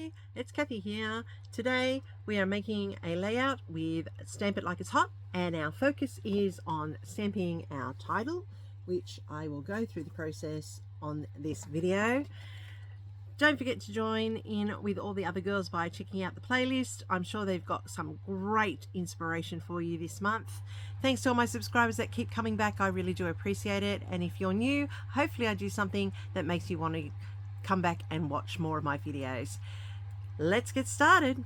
Hi, it's Kathy here. Today we are making a layout with Stamp It Like It's Hot, and our focus is on stamping our title, which I will go through the process on this video. Don't forget to join in with all the other girls by checking out the playlist. I'm sure they've got some great inspiration for you this month. Thanks to all my subscribers that keep coming back. I really do appreciate it. And if you're new, hopefully I do something that makes you want to come back and watch more of my videos. Let's get started.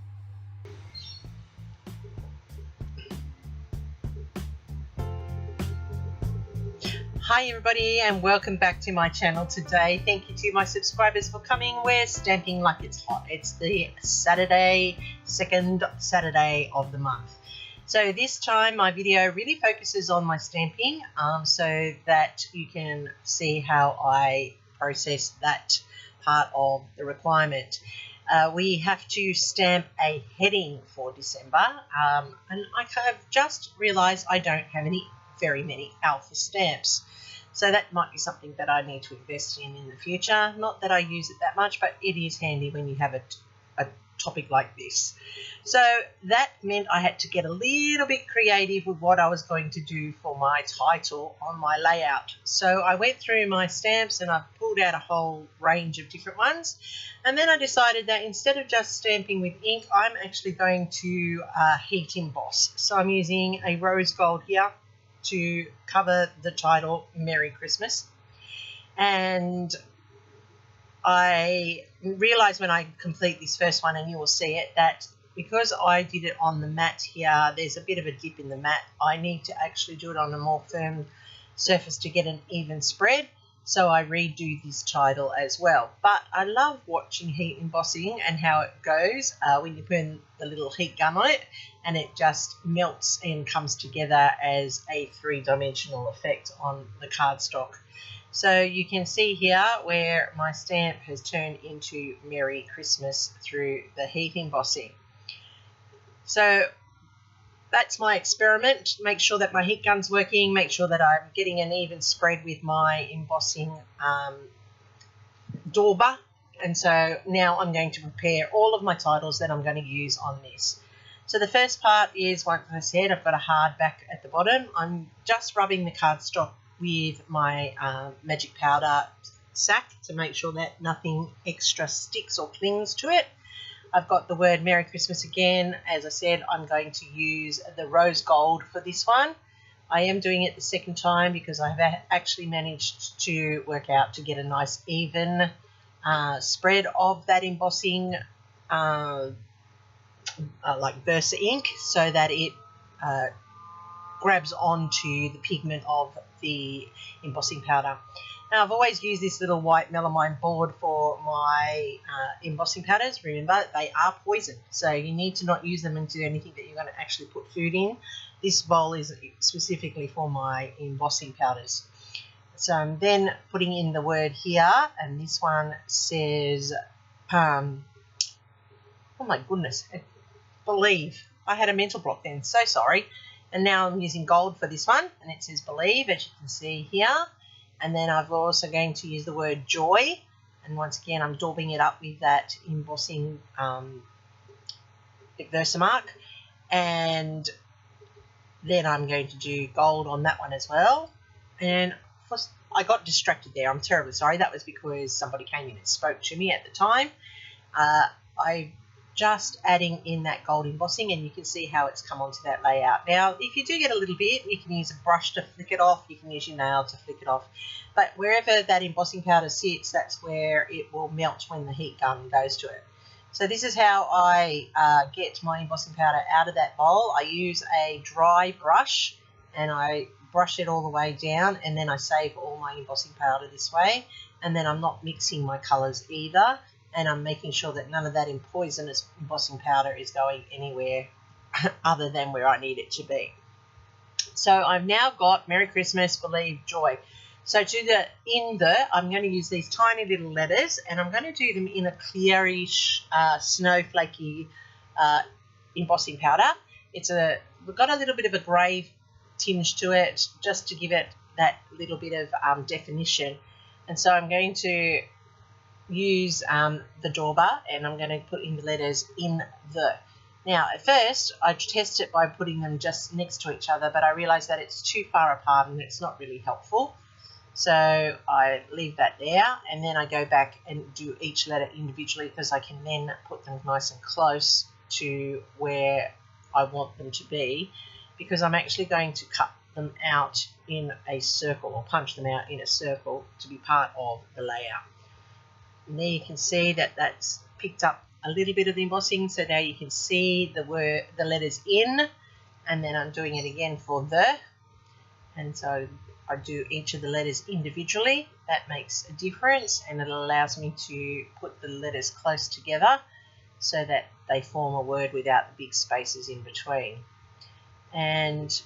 Hi everybody, and welcome back to my channel today. Thank you to my subscribers for coming. We're stamping like it's hot. It's the second Saturday of the month. So this time my video really focuses on my stamping so that you can see how I process that part of the requirement. We have to stamp a heading for December, and I have just realized I don't have very many alpha stamps. So that might be something that I need to invest in the future. Not that I use it that much, but it is handy when you have a topic like this. So that meant I had to get a little bit creative with what I was going to do for my title on my layout. So I went through my stamps and I pulled out a whole range of different ones. And then I decided that instead of just stamping with ink, I'm actually going to heat emboss. So I'm using a rose gold here to cover the title Merry Christmas. And I realized when I complete this first one, and you will see it, that because I did it on the mat here, there's a bit of a dip in the mat. I need to actually do it on a more firm surface to get an even spread. So I redo this title as well. But I love watching heat embossing and how it goes when you put the little heat gun on it, and it just melts and comes together as a three-dimensional effect on the cardstock. So you can see here where my stamp has turned into Merry Christmas through the heat embossing. So that's my experiment. Make sure that my heat gun's working, make sure that I'm getting an even spread with my embossing dauber. And so now I'm going to prepare all of my titles that I'm going to use on this. So the first part is, like I said, I've got a hard back at the bottom. I'm just rubbing the cardstock with my magic powder sack to make sure that nothing extra sticks or clings to it. I've got the word Merry Christmas again. As I said, I'm going to use the rose gold for this one. I am doing it the second time because I've actually managed to work out to get a nice even spread of that embossing like Versa ink, so that it grabs onto the pigment of the embossing powder. Now, I've always used this little white melamine board for my embossing powders. Remember, they are poison, so you need to not use them into anything that you're going to actually put food in. This bowl is specifically for my embossing powders. So I'm then putting in the word here, and this one says, oh my goodness, believe. I had a mental block then, so sorry. And now I'm using gold for this one, and it says believe, as you can see here. And then I've also going to use the word joy, and once again I'm daubing it up with that embossing Versamark. And then I'm going to do gold on that one as well. And I got distracted there. I'm terribly sorry. That was because somebody came in and spoke to me at the time. I just adding in that gold embossing, and you can see how it's come onto that layout. Now, if you do get a little bit, you can use a brush to flick it off, you can use your nail to flick it off, but wherever that embossing powder sits, that's where it will melt when the heat gun goes to it. So this is how I get my embossing powder out of that bowl. I use a dry brush, and I brush it all the way down, and then I save all my embossing powder this way, and then I'm not mixing my colours either. And I'm making sure that none of that poisonous embossing powder is going anywhere other than where I need it to be. So I've now got Merry Christmas, believe, joy. So I'm going to use these tiny little letters, and I'm going to do them in a clearish, snowflakey embossing powder. We've got a little bit of a grey tinge to it, just to give it that little bit of definition. And so I'm going to use the doorbell, and I'm going to put in the letters in the. Now, at first, I test it by putting them just next to each other, but I realised that it's too far apart and it's not really helpful. So I leave that there, and then I go back and do each letter individually because I can then put them nice and close to where I want them to be, because I'm actually going to cut them out in a circle, or punch them out in a circle to be part of the layout. And there you can see that that's picked up a little bit of the embossing, so now you can see the letters in, and then I'm doing it again for the, and so I do each of the letters individually. That makes a difference, and it allows me to put the letters close together so that they form a word without the big spaces in between. And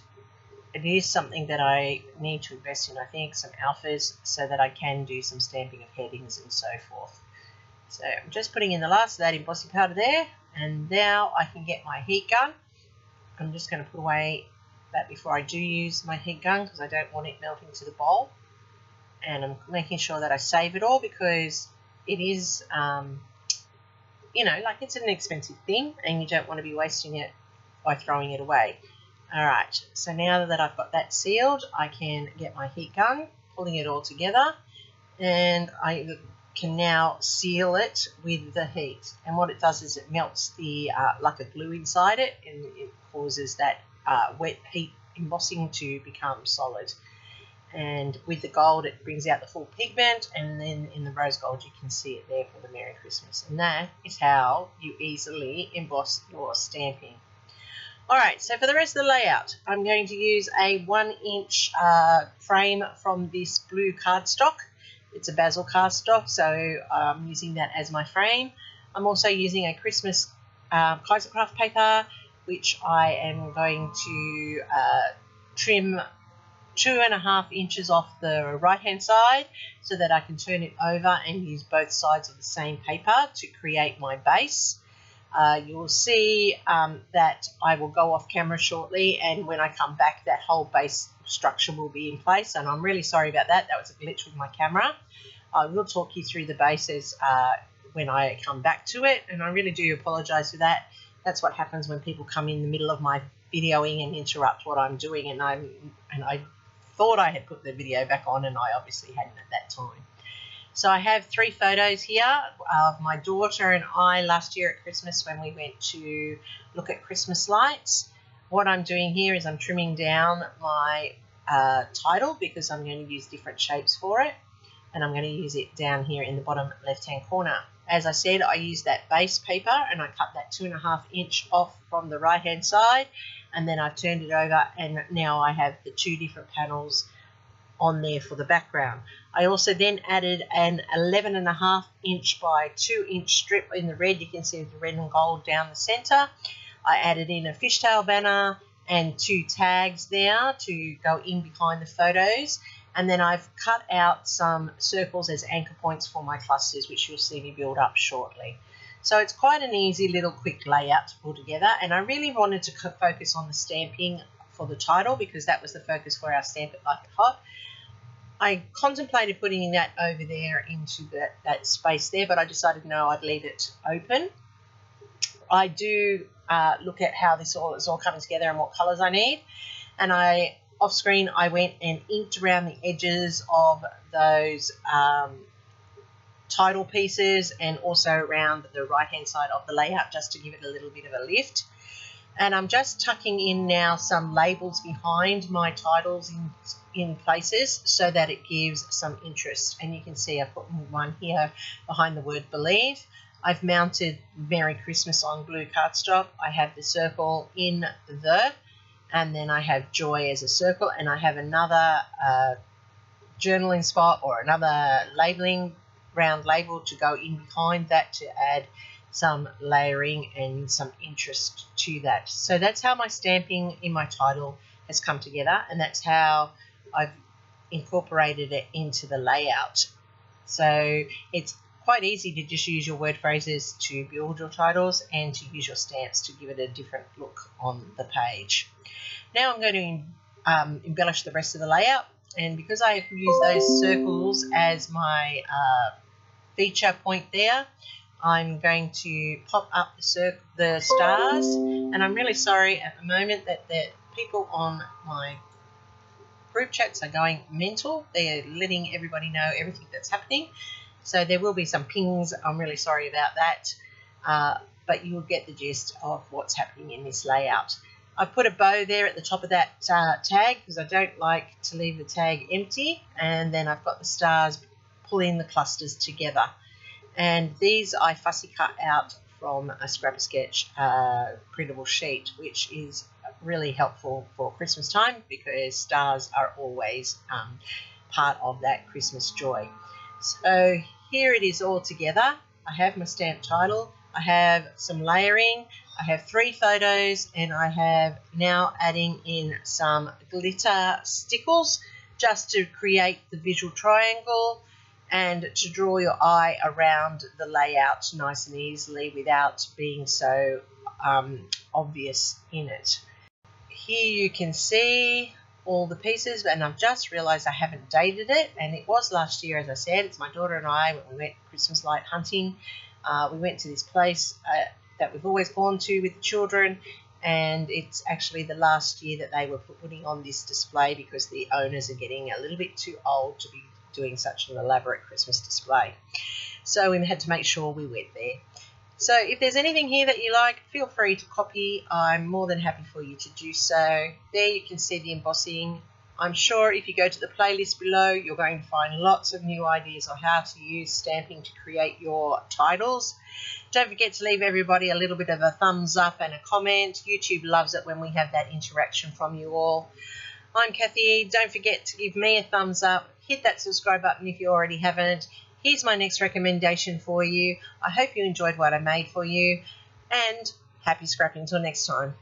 it is something that I need to invest in, I think, some alphas, so that I can do some stamping of headings and so forth. So I'm just putting in the last of that embossing powder there, and now I can get my heat gun. I'm just going to put away that before I do use my heat gun, because I don't want it melting to the bowl. And I'm making sure that I save it all, because it is, you know, like, it's an expensive thing and you don't want to be wasting it by throwing it away. Alright, so now that I've got that sealed, I can get my heat gun, pulling it all together, and I can now seal it with the heat. And what it does is it melts the like a glue inside it, and it causes that wet heat embossing to become solid. And with the gold, it brings out the full pigment, and then in the rose gold you can see it there for the Merry Christmas. And that is how you easily emboss your stamping. Alright, so for the rest of the layout, I'm going to use a 1-inch frame from this blue cardstock. It's a basil cardstock, so I'm using that as my frame. I'm also using a Christmas Kaisercraft paper, which I am going to trim 2.5 inches off the right hand side, so that I can turn it over and use both sides of the same paper to create my base. You'll see that I will go off camera shortly, and when I come back, that whole base structure will be in place, and I'm really sorry about that. That was a glitch with my camera. I will talk you through the bases when I come back to it, and I really do apologise for that. That's what happens when people come in the middle of my videoing and interrupt what I'm doing, and I thought I had put the video back on, and I obviously hadn't at that time. So I have 3 photos here of my daughter and I last year at Christmas when we went to look at Christmas lights. What I'm doing here is I'm trimming down my title, because I'm going to use different shapes for it, and I'm going to use it down here in the bottom left-hand corner. As I said, I used that base paper, and I cut that 2.5 inch off from the right-hand side, and then I've turned it over, and now I have the 2 different panels on there for the background. I also then added an 11.5 inch by 2 inch strip in the red. You can see the red and gold down the center. I added in a fishtail banner and 2 tags there to go in behind the photos, and then I've cut out some circles as anchor points for my clusters, which you'll see me build up shortly. So it's quite an easy little quick layout to pull together, and I really wanted to focus on the stamping for the title, because that was the focus for our Stamp It Like It Hot. I contemplated putting that over there into that space there, but I decided no, I'd leave it open. I do look at how this all is all coming together and what colours I need, and off screen I went and inked around the edges of those title pieces, and also around the right hand side of the layout, just to give it a little bit of a lift. And I'm just tucking in now some labels behind my titles in places, so that it gives some interest. And you can see I've put one here behind the word believe. I've mounted Merry Christmas on blue cardstock. I have the circle in the, and then I have joy as a circle, and I have another journaling spot or another labeling round label to go in behind that to add some layering and some interest to that. So that's how my stamping in my title has come together, and that's how I've incorporated it into the layout. So it's quite easy to just use your word phrases to build your titles, and to use your stamps to give it a different look on the page. Now I'm going to embellish the rest of the layout, and because I use those circles as my feature point there, I'm going to pop up the stars, and I'm really sorry at the moment that the people on my group chats are going mental. They're letting everybody know everything that's happening. So there will be some pings. I'm really sorry about that. But you'll get the gist of what's happening in this layout. I put a bow there at the top of that tag because I don't like to leave the tag empty. And then I've got the stars pulling the clusters together. And these I fussy cut out from a Scrap Sketch printable sheet, which is really helpful for Christmas time because stars are always part of that Christmas joy. So here it is all together. I have my stamp title, I have some layering, I have 3 photos, and I have now adding in some glitter stickles just to create the visual triangle and to draw your eye around the layout nice and easily without being so obvious in it. Here you can see all the pieces, and I've just realised I haven't dated it, and it was last year, as I said. It's my daughter and I when we went Christmas light hunting. We went to this place that we've always gone to with the children, and it's actually the last year that they were putting on this display because the owners are getting a little bit too old to be doing such an elaborate Christmas display. So we had to make sure we went there. So if there's anything here that you like, feel free to copy. I'm more than happy for you to do so. There you can see the embossing. I'm sure if you go to the playlist below, you're going to find lots of new ideas on how to use stamping to create your titles. Don't forget to leave everybody a little bit of a thumbs up and a comment. YouTube loves it when we have that interaction from you all. I'm Kathy. Don't forget to give me a thumbs up. Hit that subscribe button if you already haven't. Here's my next recommendation for you. I hope you enjoyed what I made for you, and happy scrapping till next time.